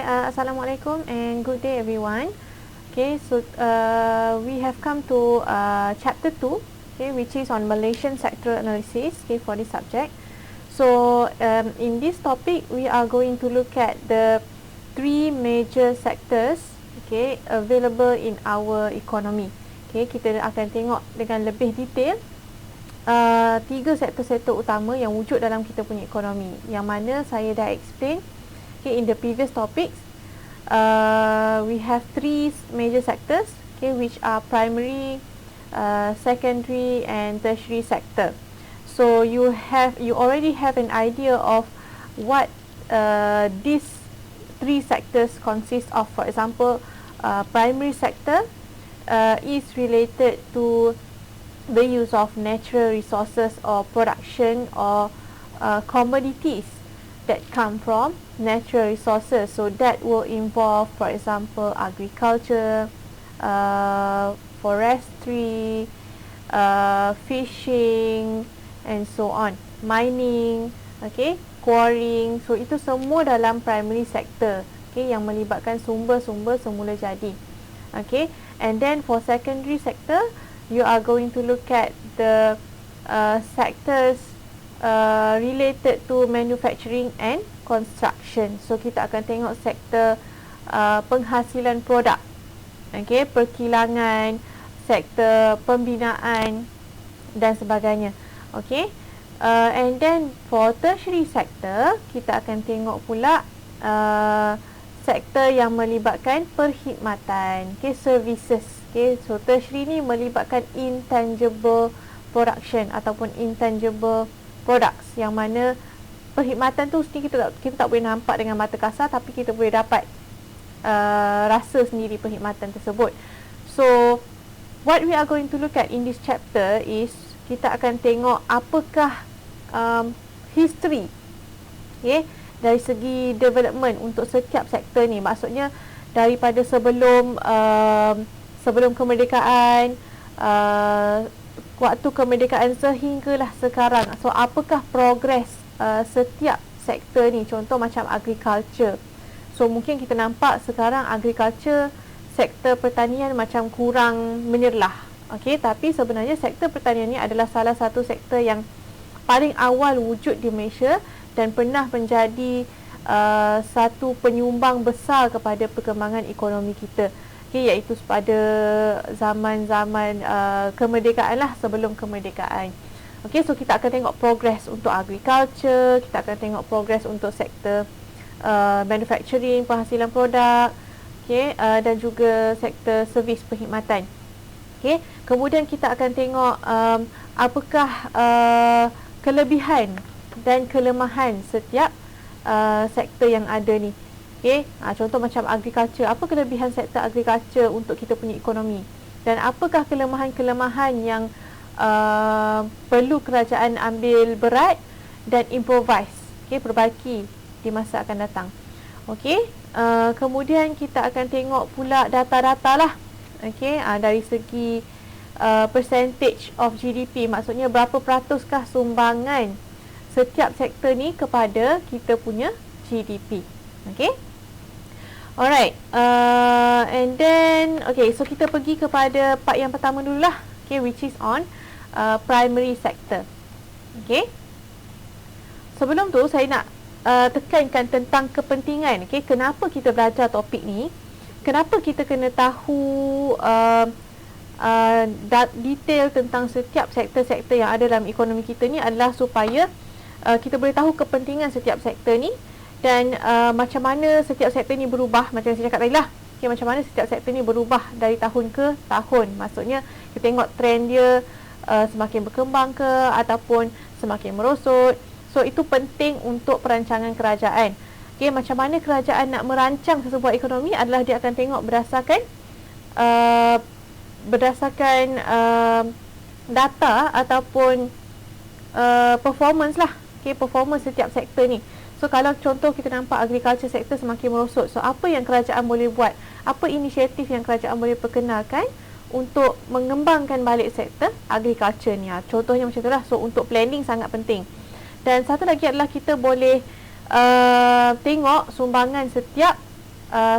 Assalamualaikum and good day everyone. Okay, so we have come to chapter 2, okay, which is on Malaysian sectoral analysis, okay, for this subject. So in this topic, we are going to look at the three major sectors, okay, available in our economy. Okay, kita akan tengok dengan lebih detail tiga sektor-sektor utama yang wujud dalam kita punya ekonomi, yang mana saya dah explain. Okay, in the previous topics, we have three major sectors, okay, which are primary, secondary, and tertiary sector. So you already have an idea of what these three sectors consist of. For example, primary sector is related to the use of natural resources or production or commodities that come from natural resources. So that will involve, for example, agriculture, forestry, fishing, and so on, mining, okay, quarrying. So itu semua dalam primary sector, okay, yang melibatkan sumber-sumber semula jadi. Okay, and then for secondary sector, you are going to look at the sectors related to manufacturing and construction. So kita akan tengok sektor penghasilan produk, okay, perkilangan, sektor pembinaan dan sebagainya. Okay, and then for tertiary sector, kita akan tengok pula sektor yang melibatkan perkhidmatan, okay, services. Okay, so tertiary ni melibatkan intangible production ataupun intangible products, yang mana perkhidmatan tu kita tak boleh nampak dengan mata kasar, tapi kita boleh dapat rasa sendiri perkhidmatan tersebut. So what we are going to look at in this chapter is kita akan tengok apakah history, okay, dari segi development untuk setiap sektor ni. Maksudnya daripada sebelum kemerdekaan, waktu kemerdekaan sehinggalah sekarang. So apakah progres setiap sektor ni? Contoh macam agriculture. So mungkin kita nampak sekarang agriculture, sektor pertanian macam kurang menyerlah. Okey, tapi sebenarnya sektor pertanian ni adalah salah satu sektor yang paling awal wujud di Malaysia dan pernah menjadi satu penyumbang besar kepada perkembangan ekonomi kita. Okay, iaitu pada zaman-zaman kemerdekaan lah, sebelum kemerdekaan. Okay, so kita akan tengok progress untuk agriculture, kita akan tengok progress untuk sektor manufacturing, penghasilan produk, okay, dan juga sektor servis perkhidmatan. Okay, kemudian kita akan tengok apakah kelebihan dan kelemahan setiap sektor yang ada ni. Okay, contoh macam agriculture, apa kelebihan sektor agriculture untuk kita punya ekonomi, dan apakah kelemahan-kelemahan yang perlu kerajaan ambil berat dan improvise, okay, perbaiki di masa akan datang. Okay, kemudian kita akan tengok pula data-data lah, okay, dari segi percentage of GDP, maksudnya berapa peratuskah sumbangan setiap sektor ni kepada kita punya GDP. Okay, alright, and then okay, so kita pergi kepada part yang pertama dululah, okay, which is on primary sector. Okay, sebelum tu saya nak tekankan tentang kepentingan, okay, kenapa kita belajar topik ni, kenapa kita kena tahu detail tentang setiap sektor-sektor yang ada dalam ekonomi kita ni, adalah supaya kita boleh tahu kepentingan setiap sektor ni, dan macam mana setiap sektor ni berubah. Macam saya cakap tadi lah, okay, macam mana setiap sektor ni berubah dari tahun ke tahun. Maksudnya kita tengok trend dia semakin berkembang ke ataupun semakin merosot. So itu penting untuk perancangan kerajaan. Okay, macam mana kerajaan nak merancang sesebuah ekonomi adalah dia akan tengok berdasarkan data ataupun performance lah, okay, performance setiap sektor ni. So kalau contoh kita nampak agriculture sector semakin merosot, so apa yang kerajaan boleh buat? Apa inisiatif yang kerajaan boleh perkenalkan untuk mengembangkan balik sektor agriculture ni? Contohnya macam itulah. So untuk planning sangat penting. Dan satu lagi adalah kita boleh tengok sumbangan setiap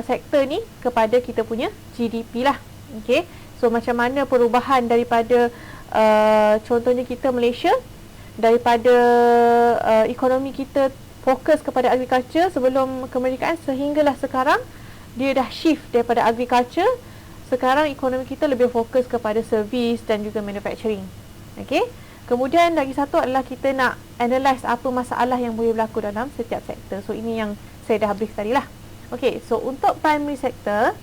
sektor ni kepada kita punya GDP lah. Okey. So macam mana perubahan daripada contohnya kita Malaysia, daripada ekonomi kita fokus kepada agriculture sebelum kemerdekaan sehinggalah sekarang dia dah shift daripada agriculture. Sekarang ekonomi kita lebih fokus kepada servis dan juga manufacturing. Okey. Kemudian lagi satu adalah kita nak analyse apa masalah yang boleh berlaku dalam setiap sektor. So ini yang saya dah brief tadi lah. Okey, so untuk primary sector,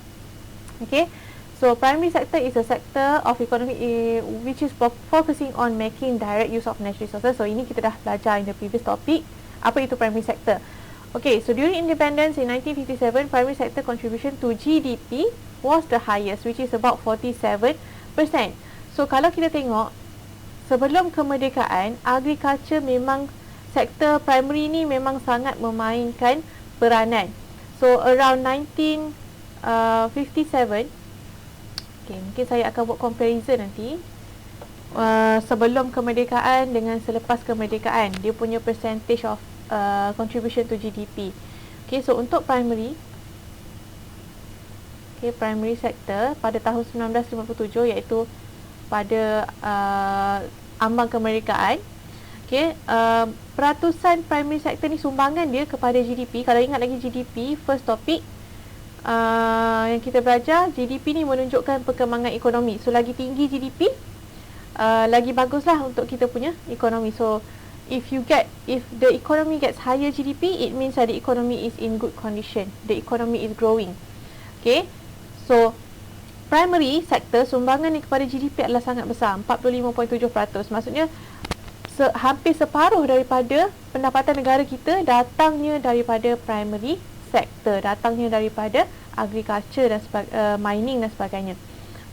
okey, so primary sector is a sector of economy which is focusing on making direct use of natural resources. So ini kita dah belajar in the previous topic. Apa itu primary sector? Okay, so during independence in 1957, primary sector contribution to GDP was the highest, which is about 47%. So kalau kita tengok, sebelum kemerdekaan, agriculture memang, sektor primary ni memang sangat memainkan peranan. So around 1957, okay, mungkin saya akan buat comparison nanti, sebelum kemerdekaan dengan selepas kemerdekaan, dia punya percentage of contribution to GDP. Okay, so untuk primary, okay, primary sector pada tahun 1957, iaitu pada ambang kemerdekaan, okay, peratusan primary sector ni sumbangan dia kepada GDP. Kalau ingat lagi GDP, first topic yang kita belajar, GDP ni menunjukkan perkembangan ekonomi. So lagi tinggi GDP, lagi baguslah untuk kita punya ekonomi. So if the economy gets higher GDP, it means that the economy is in good condition, the economy is growing. Okay, so primary sector sumbangan ni kepada GDP adalah sangat besar, 45.7%. Maksudnya hampir separuh daripada pendapatan negara kita datangnya daripada primary sector, datangnya daripada agriculture dan mining dan sebagainya.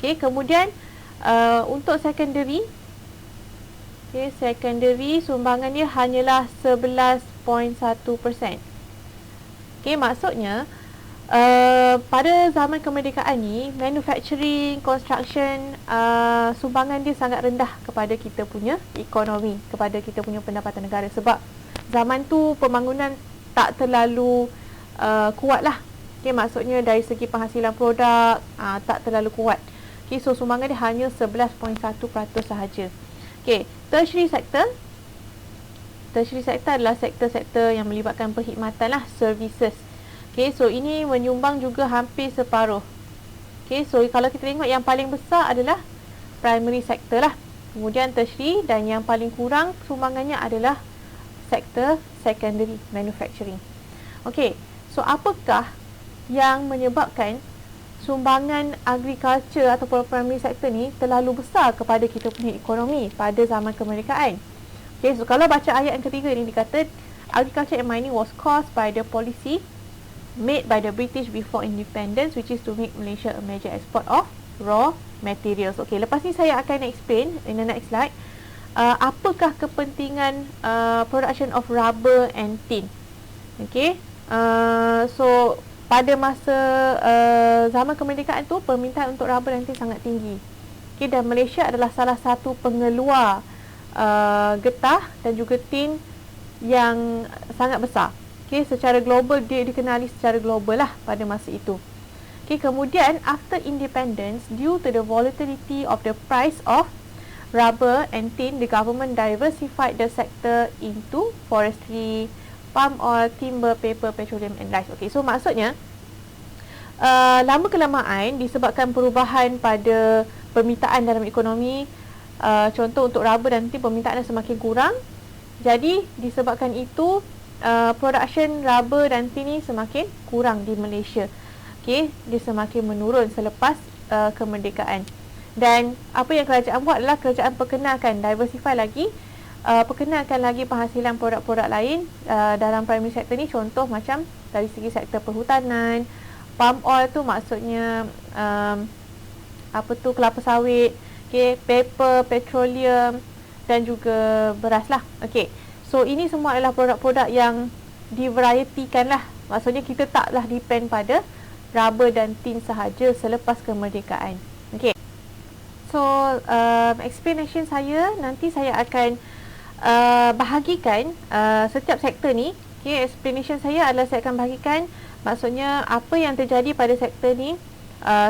Okay, kemudian untuk secondary, okay, secondary sumbangan dia hanyalah 11.1%. Okay, maksudnya pada zaman kemerdekaan ni, manufacturing, construction, sumbangan dia sangat rendah kepada kita punya ekonomi, kepada kita punya pendapatan negara. Sebab zaman tu pembangunan tak terlalu kuat lah. Okay, maksudnya dari segi penghasilan produk tak terlalu kuat. Okay, so sumbangan dia hanya 11.1% sahaja. Okay, tertiary sector. Tertiary sector adalah sektor-sektor yang melibatkan perkhidmatan lah, services. Okay, so ini menyumbang juga hampir separuh. Okay, so kalau kita tengok yang paling besar adalah primary sector lah. Kemudian tertiary, dan yang paling kurang sumbangannya adalah sektor secondary, manufacturing. Okay, so apakah yang menyebabkan sumbangan agriculture ataupun primary sector ni terlalu besar kepada kita punya ekonomi pada zaman kemerdekaan? Okay, so kalau baca ayat yang ketiga ni dikata, agriculture and mining was caused by the policy made by the British before independence, which is to make Malaysia a major export of raw materials. Okay, lepas ni saya akan explain in the next slide apakah kepentingan production of rubber and tin. Okay, so pada masa zaman kemerdekaan tu, permintaan untuk rubber dan tin sangat tinggi. Okay, dan Malaysia adalah salah satu pengeluar getah dan juga tin yang sangat besar. Okay, secara global, dia dikenali secara global lah pada masa itu. Okay, kemudian after independence, due to the volatility of the price of rubber and tin, the government diversified the sector into forestry, palm oil, timber, paper, petroleum and rice. Okay, so maksudnya lama kelamaan disebabkan perubahan pada permintaan dalam ekonomi, contoh untuk rubber dan tin, permintaan semakin kurang. Jadi disebabkan itu production rubber dan tin ni semakin kurang di Malaysia. Okay, dia semakin menurun selepas kemerdekaan. Dan apa yang kerajaan buat adalah kerajaan perkenalkan, diversify lagi, perkenalkan lagi penghasilan produk-produk lain dalam primary sector ni. Contoh macam dari segi sektor perhutanan, palm oil tu maksudnya kelapa sawit, okay, paper, petroleum dan juga beras lah. Okay, so ini semua adalah produk-produk yang divarietykan lah. Maksudnya kita taklah depend pada rubber dan tin sahaja selepas kemerdekaan. Okay, so explanation saya, nanti saya akan bahagikan setiap sektor ni. Okay, explanation saya adalah saya akan bahagikan Maksudnya apa yang terjadi pada sektor ni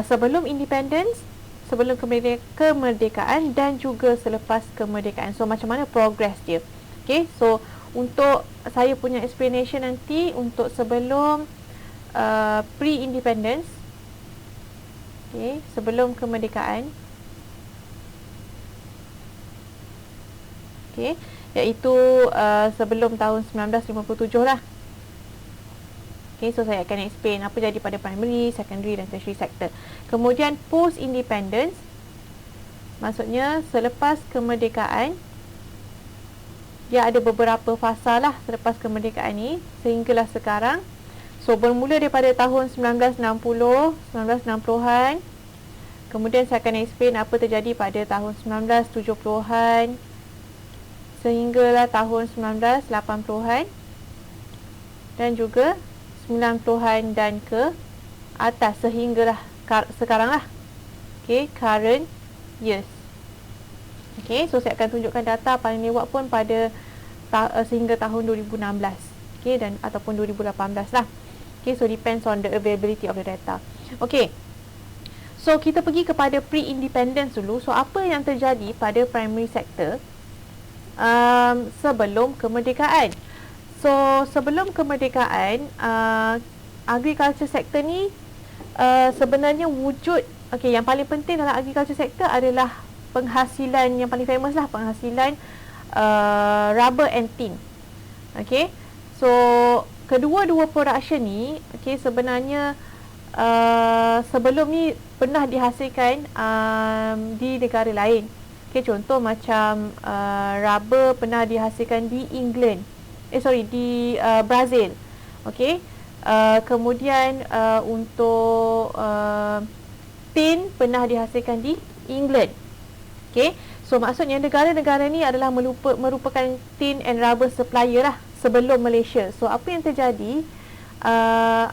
sebelum independence, sebelum kemerdekaan dan juga selepas kemerdekaan. So macam mana progress dia. Okay, so untuk saya punya explanation nanti untuk sebelum pre-independence, okay, sebelum kemerdekaan, okay, iaitu sebelum tahun 1957 lah. Okay, so saya akan explain apa jadi pada primary, secondary dan tertiary sector. Kemudian post independence, maksudnya selepas kemerdekaan, dia ada beberapa fasa lah selepas kemerdekaan ni sehinggalah sekarang. So bermula daripada tahun 1960, 1960-an. Kemudian saya akan explain apa terjadi pada tahun 1970-an sehinggalah tahun 1980-an dan juga 90-an dan ke atas sehinggalah sekarang lah. Okay, current years. Okay, so saya akan tunjukkan data paling lewat pun pada sehingga tahun 2016. Okay, dan ataupun 2018 lah. Okay, so depends on the availability of the data. Okay, so kita pergi kepada pre-independence dulu. So apa yang terjadi pada primary sector sebelum kemerdekaan? So sebelum kemerdekaan, agriculture sector ni sebenarnya wujud, okay, yang paling penting dalam agriculture sector adalah penghasilan yang paling famous lah, penghasilan rubber and tin. Okay, so kedua-dua production ni, okay, sebenarnya sebelum ni pernah dihasilkan di negara lain. Okay, contoh macam rubber pernah dihasilkan di England, di Brazil. Okay, kemudian untuk tin pernah dihasilkan di England. Okay, so maksudnya negara-negara ni adalah merupakan tin and rubber supplier lah sebelum Malaysia. So apa yang terjadi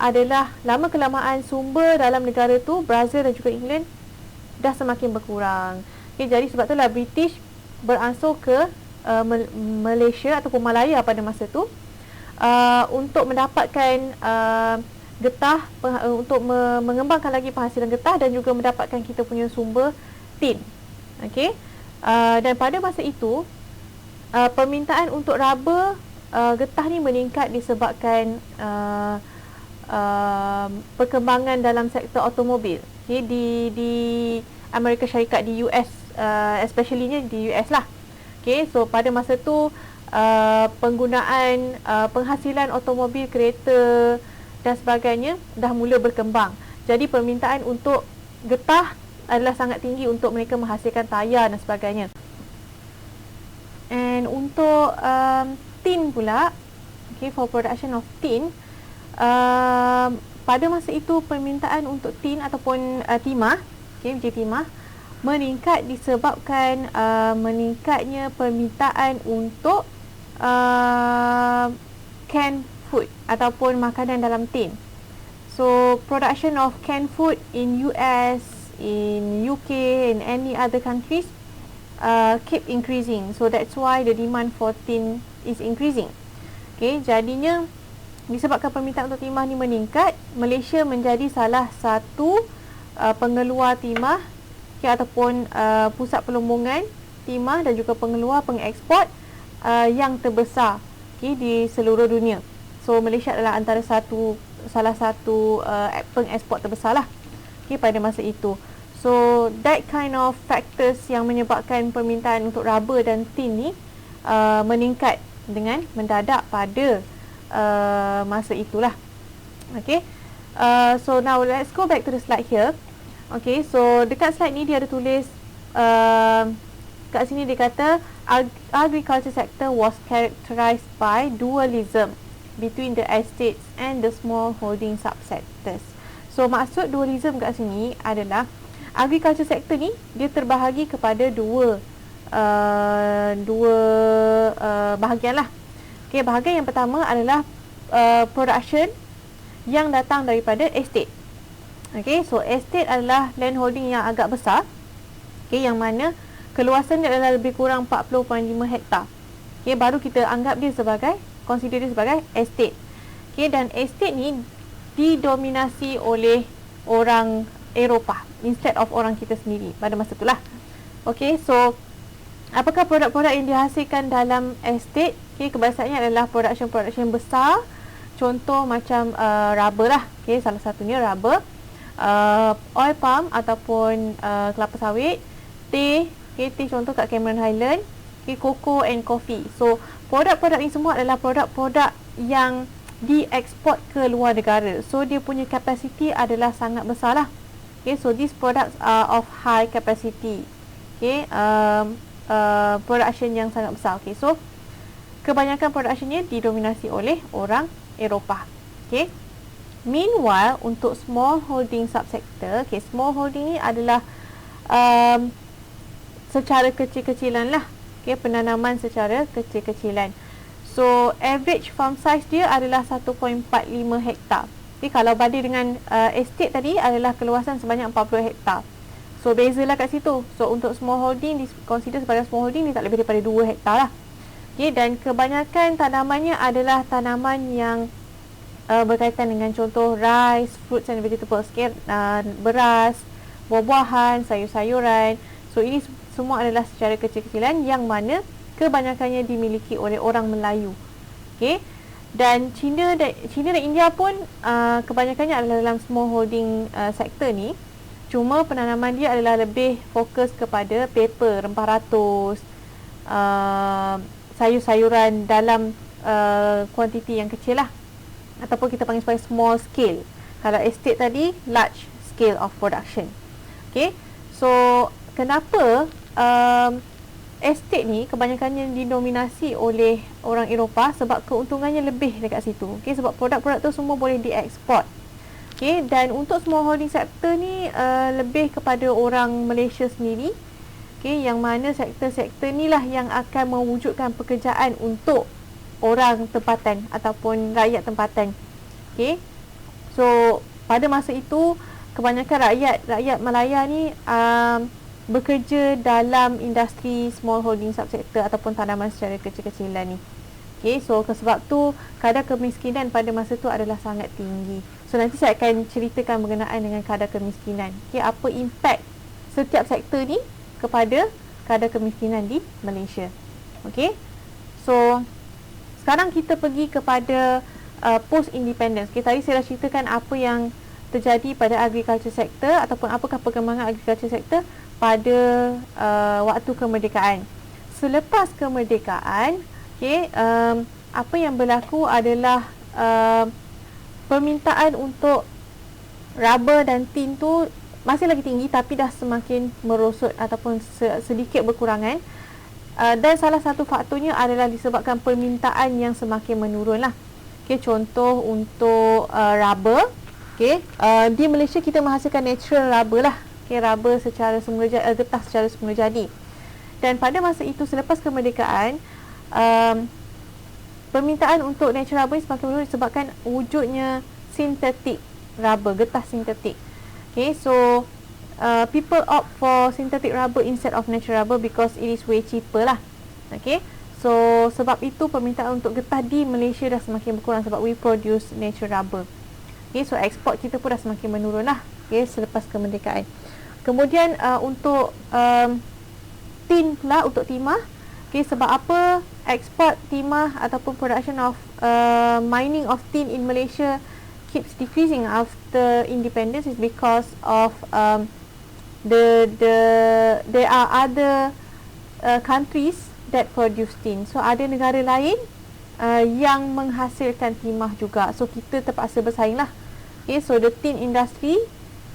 adalah lama kelamaan sumber dalam negara tu, Brazil dan juga England, dah semakin berkurang. Okay, jadi sebab itulah British beransur ke Malaysia ataupun Malaya pada masa tu untuk mendapatkan getah, untuk mengembangkan lagi penghasilan getah dan juga mendapatkan kita punya sumber tin. Okay, dan pada masa itu permintaan untuk rubber getah ni meningkat disebabkan perkembangan dalam sektor automobil. Okay, di Amerika Syarikat, di US, especially di US lah. Okay, so pada masa tu penggunaan penghasilan automobil, kereta dan sebagainya dah mula berkembang. Jadi permintaan untuk getah adalah sangat tinggi untuk mereka menghasilkan tayar dan sebagainya. And untuk tin pula, okay, for production of tin, pada masa itu permintaan untuk tin ataupun timah, okay, biji timah meningkat disebabkan meningkatnya permintaan untuk canned food ataupun makanan dalam tin. So production of canned food in US, in UK, in any other countries keep increasing. So that's why the demand for tin is increasing. Okay, jadinya disebabkan permintaan untuk timah ni meningkat, Malaysia menjadi salah satu pengeluar timah, okay, ataupun pusat pelumbungan timah dan juga pengeluar pengeksport yang terbesar, okay, di seluruh dunia. So Malaysia adalah antara salah satu pengeksport terbesar lah, okay, pada masa itu. So that kind of factors yang menyebabkan permintaan untuk rubber dan tin ni meningkat dengan mendadak pada masa itulah. Okay, so now let's go back to the slide here. Okay, so dekat slide ni dia ada tulis kat sini dia kata agriculture sector was characterized by dualism between the estates and the small holding subsectors. So maksud dualism kat sini adalah agriculture sector ni dia terbahagi kepada dua bahagian lah. Okay, bahagian yang pertama adalah production yang datang daripada estate. Okay, so estate adalah land holding yang agak besar, okay, yang mana keluasannya adalah lebih kurang 40.5 hektar. Okay, baru kita anggap dia sebagai, consider dia sebagai estate. Okay, dan estate ni didominasi oleh orang Eropah instead of orang kita sendiri pada masa itulah. Okey, so apakah produk-produk yang dihasilkan dalam estate? Okey, kebiasaannya adalah production besar. Contoh macam rubber lah. Okey, salah satunya rubber, oil palm ataupun kelapa sawit, teh. Okey, teh contoh kat Cameron Highland. Okey, cocoa and coffee. So, produk-produk ini semua adalah produk-produk yang dieksport ke luar negara. So, dia punya capacity adalah sangat besar lah. Okay, so these products are of high capacity. Okay, production yang sangat besar. Okay, so kebanyakan productionnya didominasi oleh orang Eropah. Okay. Meanwhile, untuk small holding subsector, okay, small holding ni adalah secara kecil-kecilan lah. Okay, penanaman secara kecil-kecilan. So, average farm size dia adalah 1.45 hektar. Okay, kalau banding dengan estate tadi adalah keluasan sebanyak 40 hektar. So, bezalah kat situ. So, untuk small holding, consider sebagai small holding, dia tak lebih daripada 2 hektar lah. Okay, dan kebanyakan tanamannya adalah tanaman yang berkaitan dengan contoh rice, fruits and vegetables. Okay, beras, buah-buahan, sayur-sayuran. So, ini semua adalah secara kecil-kecilan yang mana kebanyakannya dimiliki oleh orang Melayu. Okay. Dan China dan India pun kebanyakannya adalah dalam small holding sektor ni. Cuma penanaman dia adalah lebih fokus kepada paper, rempah ratus, sayur-sayuran dalam kuantiti yang kecil lah, ataupun kita panggil sebagai small scale. Kalau estate tadi, large scale of production. Okay, so kenapa estate ni kebanyakannya didominasi oleh orang Eropah? Sebab keuntungannya lebih dekat situ. Okay, sebab produk-produk tu semua boleh dieksport. Okay, dan untuk small holding sector ni lebih kepada orang Malaysia sendiri. Okay, yang mana sektor-sektor ni lah yang akan mewujudkan pekerjaan untuk orang tempatan ataupun rakyat tempatan. Okay, so pada masa itu kebanyakan rakyat Malaya ni bekerja dalam industri small holding subsektor ataupun tanaman secara kecil-kecilan ni. Okay, so sebab tu kadar kemiskinan pada masa tu adalah sangat tinggi. So nanti saya akan ceritakan berkenaan dengan kadar kemiskinan. Okay, apa impact setiap sektor ni kepada kadar kemiskinan di Malaysia. Okay, so sekarang kita pergi kepada post independence. Okay, tadi saya dah ceritakan apa yang terjadi pada agriculture sector ataupun apakah perkembangan agriculture sector pada waktu kemerdekaan. Selepas kemerdekaan, okay, apa yang berlaku adalah permintaan untuk rubber dan tin tu masih lagi tinggi tapi dah semakin merosot ataupun sedikit berkurangan. Dan salah satu faktornya adalah disebabkan permintaan yang semakin menurun lah. Okay, contoh untuk rubber. Okay, di Malaysia kita menghasilkan natural rubber lah. Okay, rubber secara semula getah secara semula jadi. Dan pada masa itu selepas kemerdekaan, permintaan untuk natural rubber semakin menurun disebabkan wujudnya synthetic rubber, getah sintetik. Okay, so people opt for synthetic rubber instead of natural rubber because it is way cheaper lah. Okay, so sebab itu permintaan untuk getah di Malaysia dah semakin berkurang sebab we produce natural rubber. Okay, so ekspor kita pun dah semakin menurun lah. Okay, selepas kemerdekaan. Kemudian untuk tin pula, untuk timah. Okay, sebab apa ekspor timah ataupun production of mining of tin in Malaysia keeps decreasing after independence is because of there are other countries that produce tin. So ada negara lain yang menghasilkan timah juga. So kita terpaksa bersaing lah. Okay, so the tin industry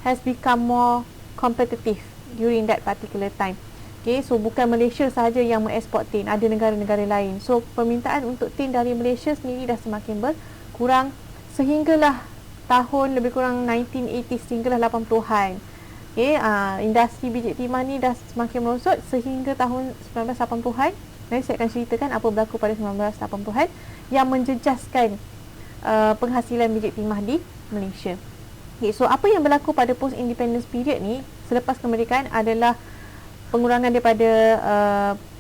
has become more competitive during that particular time. Okay, so bukan Malaysia sahaja yang mengeksport tin, ada negara-negara lain. So permintaan untuk tin dari Malaysia sendiri dah semakin berkurang sehinggalah tahun lebih kurang 1980s sehinggalah 80-an. Okay, industri biji timah ni dah semakin merosot sehingga tahun 1980-an. Nanti saya akan ceritakan apa berlaku pada 1980-an yang menjejaskan penghasilan biji timah di Malaysia. Okay, so apa yang berlaku pada post independence period ni selepas kemerdekaan adalah pengurangan daripada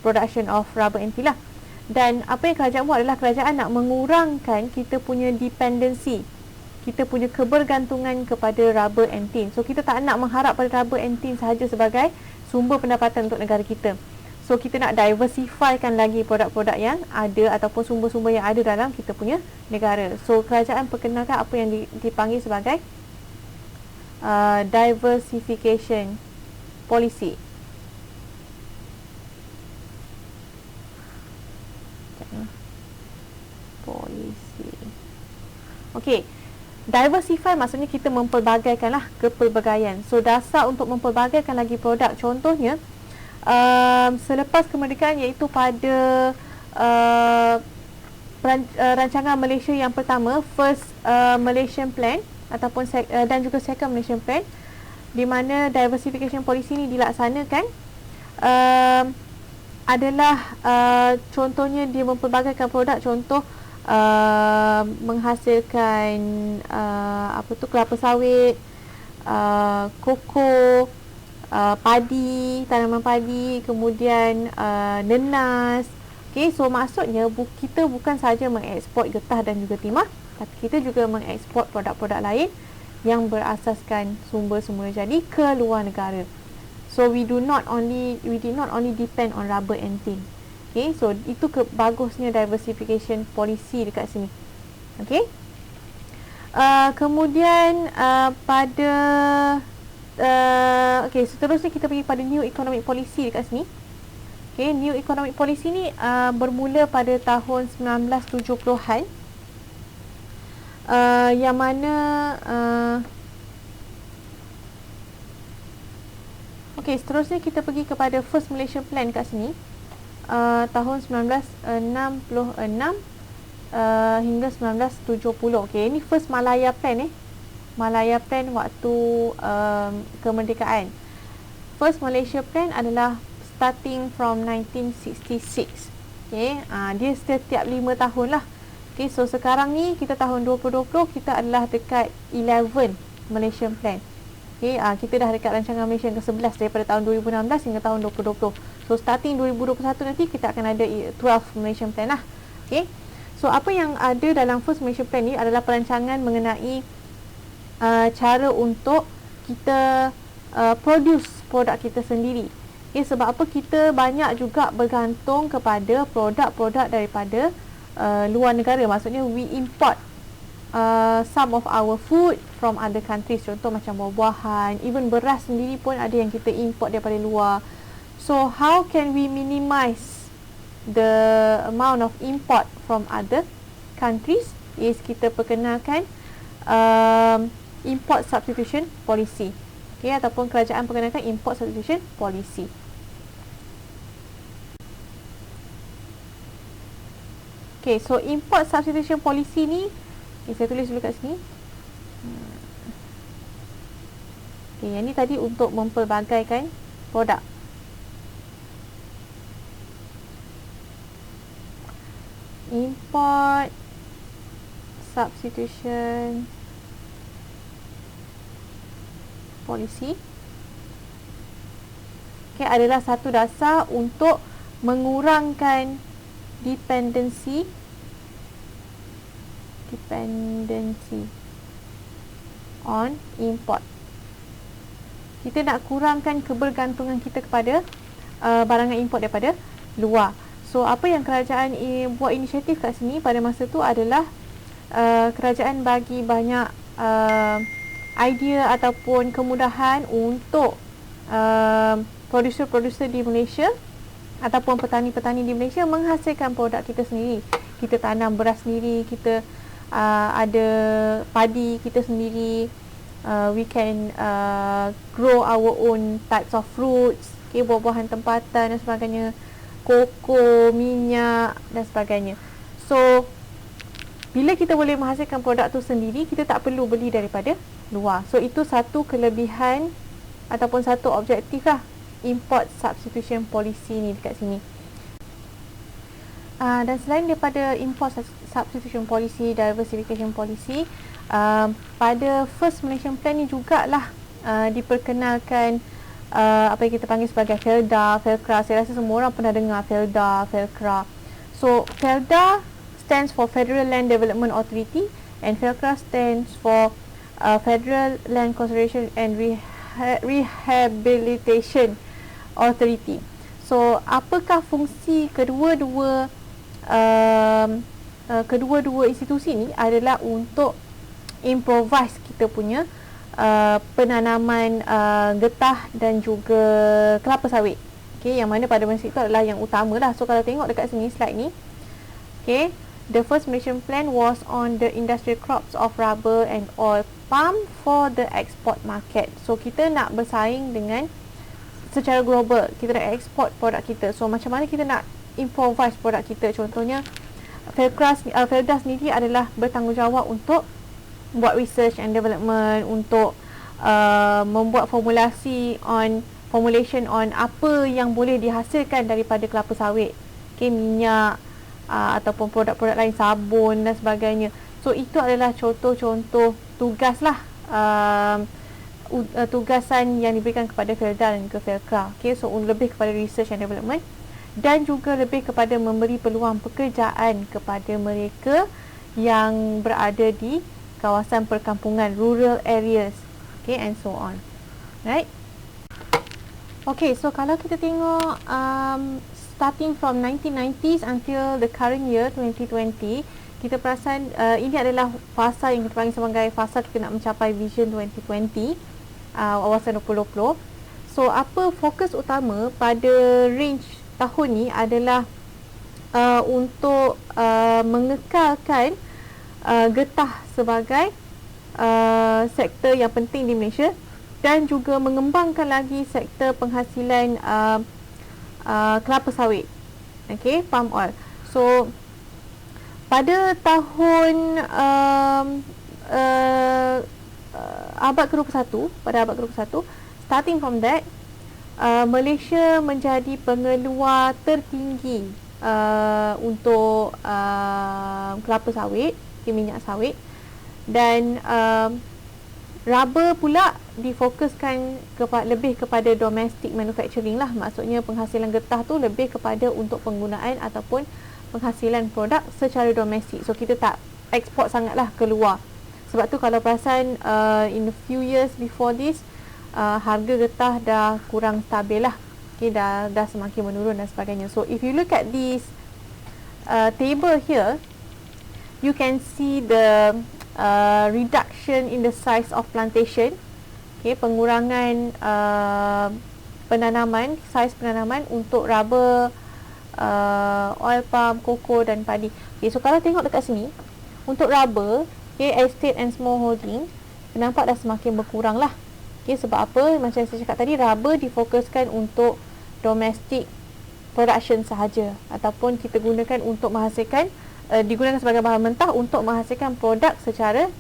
production of rubber and tin lah. Dan apa yang kerajaan buat adalah kerajaan nak mengurangkan kita punya dependency, kita punya kebergantungan kepada rubber and tin. So kita tak nak mengharap pada rubber and tin sahaja sebagai sumber pendapatan untuk negara kita. So kita nak diversifykan lagi produk-produk yang ada ataupun sumber-sumber yang ada dalam kita punya negara. So kerajaan perkenalkan apa yang dipanggil sebagai diversification policy. Okey. Diversify maksudnya kita mempelbagaikanlah kepelbagaian. So dasar untuk mempelbagaikan lagi produk, contohnya selepas kemerdekaan, iaitu pada rancangan Malaysia yang pertama, First Malaysian Plan ataupun dan juga Second Malaysian Plan, di mana diversification policy ni dilaksanakan, adalah contohnya dia mempelbagaikan produk, contoh menghasilkan kelapa sawit, koko, padi, tanaman padi, kemudian nenas. Okey, so maksudnya kita bukan sahaja mengeksport getah dan juga timah, tapi kita juga mengeksport produk-produk lain yang berasaskan sumber-sumber jadi ke luar negara. So we did not only depend on rubber and tin. Okay, so itu bagusnya diversification policy dekat sini. Okay. Kemudian pada seterusnya kita pergi pada new economic policy dekat sini. Okay, new economic policy ni bermula pada tahun 1970-an, yang mana seterusnya kita pergi kepada First Malaysian Plan kat sini. Tahun 1966 hingga 1970. Okey, ini First Malaya Plan Malaya Plan waktu kemerdekaan. First Malaysia Plan adalah starting from 1966. Okey, dia setiap 5 tahun lah. Okey, so sekarang ni kita tahun 2020, kita adalah dekat 11 Malaysian Plan. Okay, kita dah dekat rancangan Malaysia yang ke-11 daripada tahun 2016 hingga tahun 2020. So starting 2021 nanti kita akan ada 12 Malaysian Plan lah. Okay. So apa yang ada dalam First Malaysian Plan ni adalah perancangan mengenai cara untuk kita produce produk kita sendiri. Okay, sebab apa kita banyak juga bergantung kepada produk-produk daripada luar negara. Maksudnya we import some of our food from other countries. Contoh macam buah-buahan, even beras sendiri pun ada yang kita import daripada luar. So how can we minimize the amount of import from other countries? Is kita perkenalkan import substitution policy. Okay, ataupun kerajaan perkenalkan import substitution policy. Okay, so import substitution policy ni, saya tulis dulu kat sini. Okay, yang ni tadi untuk mempelbagaikan produk. Import substitution policy. Okay, adalah satu dasar untuk mengurangkan dependency on import. Kita nak kurangkan kebergantungan kita kepada barangan import daripada luar. So apa yang kerajaan buat inisiatif kat sini pada masa tu adalah kerajaan bagi banyak idea ataupun kemudahan untuk produser-produser di Malaysia ataupun petani-petani di Malaysia menghasilkan produk kita sendiri. Kita tanam beras sendiri, kita ada padi kita sendiri, we can grow our own types of fruits, okay, buah-buahan tempatan dan sebagainya, koko, minyak dan sebagainya. So bila kita boleh menghasilkan produk tu sendiri, kita tak perlu beli daripada luar. So itu satu kelebihan ataupun satu objektif lah import substitution policy ni dekat sini. Dan selain daripada import substitution policy, diversification policy, pada First Malaysian Plan ni jugalah diperkenalkan apa yang kita panggil sebagai FELDA, FELCRA. Saya rasa semua orang pernah dengar FELDA, FELCRA. So FELDA stands for Federal Land Development Authority and FELCRA stands for Federal Land Conservation and Rehabilitation Authority. So apakah fungsi kedua-dua institusi ni adalah untuk improvise kita punya penanaman getah dan juga kelapa sawit. Okay, yang mana pada masa itu adalah yang utama lah. So kalau tengok dekat sini slide ni, okay, the first Malaysian plan was on the industrial crops of rubber and oil palm for the export market. So kita nak bersaing dengan secara global, kita nak export produk kita. So macam mana kita nak improvise produk kita? Contohnya Felda sendiri adalah bertanggungjawab untuk buat research and development, untuk membuat formulation on apa yang boleh dihasilkan daripada kelapa sawit, okay, minyak ataupun produk-produk lain, sabun dan sebagainya. So itu adalah contoh-contoh tugas lah, tugasan yang diberikan kepada Felda dan ke FELCRA. Okay, so lebih kepada research and development dan juga lebih kepada memberi peluang pekerjaan kepada mereka yang berada di kawasan perkampungan, rural areas, okay, and so on. Right? Okay, so kalau kita tengok starting from 1990s until the current year 2020, kita perasan ini adalah fasa yang kita panggil sebagai fasa kita nak mencapai Vision 2020, Wawasan 2020. So apa fokus utama pada range tahun ni adalah untuk mengekalkan getah sebagai sektor yang penting di Malaysia dan juga mengembangkan lagi sektor penghasilan kelapa sawit, okay, palm oil. So pada tahun abad ke-21, starting from that, Malaysia menjadi pengeluar tertinggi untuk kelapa sawit, minyak sawit, dan rubber pula difokuskan lebih kepada domestic manufacturing lah. Maksudnya penghasilan getah tu lebih kepada untuk penggunaan ataupun penghasilan produk secara domestik. So kita tak ekspor sangatlah keluar. Sebab tu kalau perasan in a few years before this, harga getah dah kurang stabil lah. Okay, dah semakin menurun dan sebagainya. So if you look at this table here, you can see the reduction in the size of plantation. Okay, pengurangan saiz penanaman untuk rubber, oil palm, koko dan padi. Okay, so kalau tengok dekat sini, untuk rubber, okay, estate and small holding, nampak dah semakin berkurang lah. Okay, sebab apa? Macam saya cakap tadi, rubber difokuskan untuk domestic production sahaja, ataupun kita gunakan untuk menghasilkan, digunakan sebagai bahan mentah untuk menghasilkan produk secara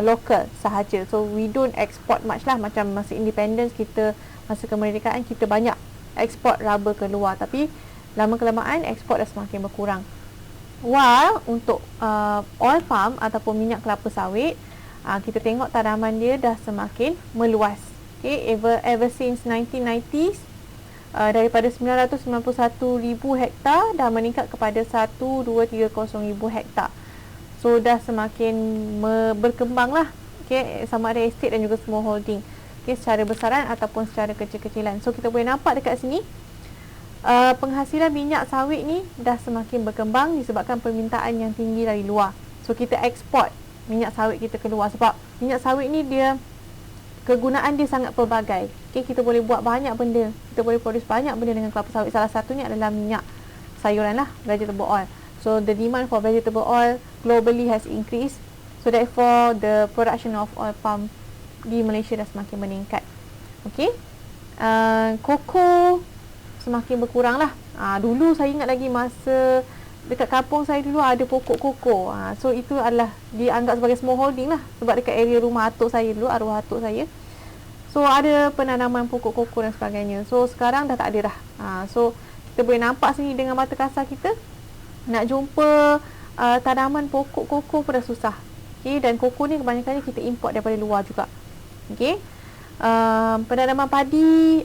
lokal sahaja. So we don't export much lah. Macam masa independence kita, masa kemerdekaan, kita banyak export rubber keluar, tapi lama-kelamaan export dah semakin berkurang. While untuk oil palm ataupun minyak kelapa sawit, kita tengok tanaman dia dah semakin meluas. Okay, ever since 1990s, daripada 991,000 hektar dah meningkat kepada 1230,000 hektar. So dah semakin berkembang lah, okay, sama ada estate dan juga small holding, okay, secara besaran ataupun secara kecil-kecilan. So kita boleh nampak dekat sini, penghasilan minyak sawit ni dah semakin berkembang disebabkan permintaan yang tinggi dari luar. So kita ekspor minyak sawit kita keluar sebab minyak sawit ni dia, kegunaan dia sangat pelbagai. Okay, kita boleh buat banyak benda, kita boleh produce banyak benda dengan kelapa sawit. Salah satunya adalah minyak sayuran lah, vegetable oil. So the demand for vegetable oil globally has increased. So therefore the production of oil palm di Malaysia dah semakin meningkat. Okay, koko semakin berkurang lah. Dulu saya ingat lagi masa dekat kampung saya dulu ada pokok koko. So itu adalah dianggap sebagai small holding lah, sebab dekat area rumah atuk saya dulu, arwah atuk saya, so ada penanaman pokok koko dan sebagainya. So sekarang dah tak ada dah. So kita boleh nampak sini dengan mata kasar kita, nak jumpa tanaman pokok koko pun dah susah. Okay, dan koko ni kebanyakannya kita import daripada luar juga. Okay, penanaman padi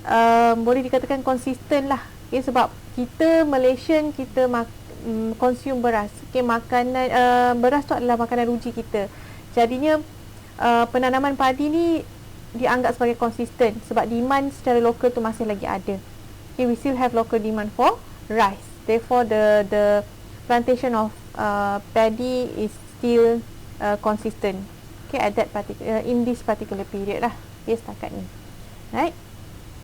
boleh dikatakan konsisten lah. Okay, sebab kita Malaysian, kita consume beras. Okay, makanan beras tu adalah makanan ruji kita. Jadinya penanaman padi ni dianggap sebagai konsisten sebab demand secara lokal tu masih lagi ada. Okay, we still have local demand for rice. Therefore, the plantation of paddy is still consistent. Okay, at that particular in this particular period lah. Okay, setakat ni. Right?